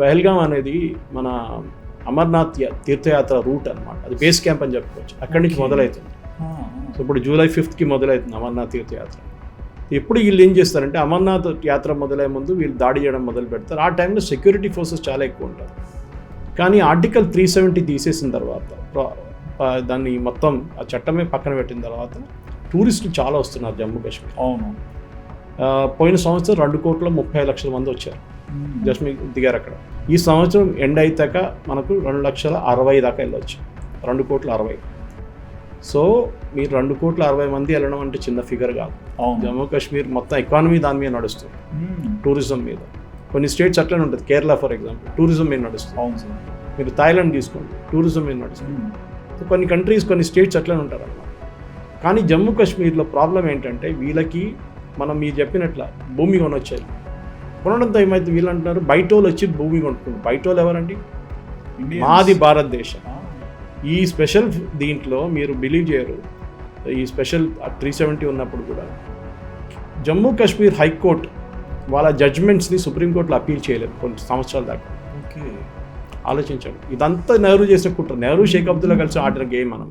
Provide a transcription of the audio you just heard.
పహల్గామ్ అనేది మన అమర్నాథ్ తీర్థయాత్ర రూట్ అనమాట. అది బేస్ క్యాంప్ అని చెప్పుకోవచ్చు. అక్కడి నుంచి మొదలవుతుంది. సో ఇప్పుడు జూలై 5th మొదలవుతుంది అమర్నాథ్ తీర్థయాత్ర. ఎప్పుడు వీళ్ళు ఏం చేస్తారంటే అమర్నాథ్ యాత్ర మొదలయ్యే ముందు వీళ్ళు దాడి చేయడం మొదలు పెడతారు. ఆ టైంలో సెక్యూరిటీ ఫోర్సెస్ చాలా ఎక్కువ ఉంటారు. కానీ ఆర్టికల్ 370 తీసేసిన తర్వాత దాన్ని మొత్తం ఆ చట్టమే పక్కన పెట్టిన తర్వాత టూరిస్టులు చాలా వస్తున్నారు జమ్మూ కాశ్మీర్. అవును. పోయిన సంవత్సరం 2,30,00,000 మంది వచ్చారు, జస్మీర్ దిగారు అక్కడ. ఈ సంవత్సరం ఎండ్ అయితాక మనకు 2,60,000 దాకా వెళ్ళొచ్చు. 2,60,000. సో మీరు 2,60,000 మంది వెళ్ళడం అంటే చిన్న ఫిగర్ కాదు. జమ్మూ కాశ్మీర్ మొత్తం ఎకానమీ దాని మీద నడుస్తుంది, టూరిజం మీద. కొన్ని స్టేట్స్ అట్లనే ఉంటుంది. కేరళ ఫర్ ఎగ్జాంపుల్ టూరిజం మీద నడుస్తుంది. మీరు థాయిలాండ్ తీసుకోండి, టూరిజం మీద నడుస్తుంది. కొన్ని కంట్రీస్, కొన్ని స్టేట్స్ అట్లనే ఉంటారు అన్నమాట. కానీ జమ్మూ కాశ్మీర్లో ప్రాబ్లం ఏంటంటే వీళ్ళకి మీరు చెప్పినట్ల భూమి కొనొచ్చారు. కొనడంతో ఏమైతే వీళ్ళు అంటున్నారు బయట వాళ్ళు వచ్చి భూమి కొనుక్కుంటారు. బయట వాళ్ళు ఎవరండి? మాది భారతదేశం. ఈ స్పెషల్ దీంట్లో మీరు బిలీవ్ చేయరు, ఈ స్పెషల్ 370 ఉన్నప్పుడు కూడా జమ్మూ కాశ్మీర్ హైకోర్టు వాళ్ళ జడ్జ్మెంట్స్ని సుప్రీంకోర్టులో అప్పీల్ చేయలేదు కొన్ని సంవత్సరాల దాకా. ఓకే, ఆలోచించాడు. ఇదంతా నెహ్రూ చేసిన కుట్ర. నెహ్రూ షేక్ అబ్దుల్లా కలిసి ఆడిన గేమ్ మనం.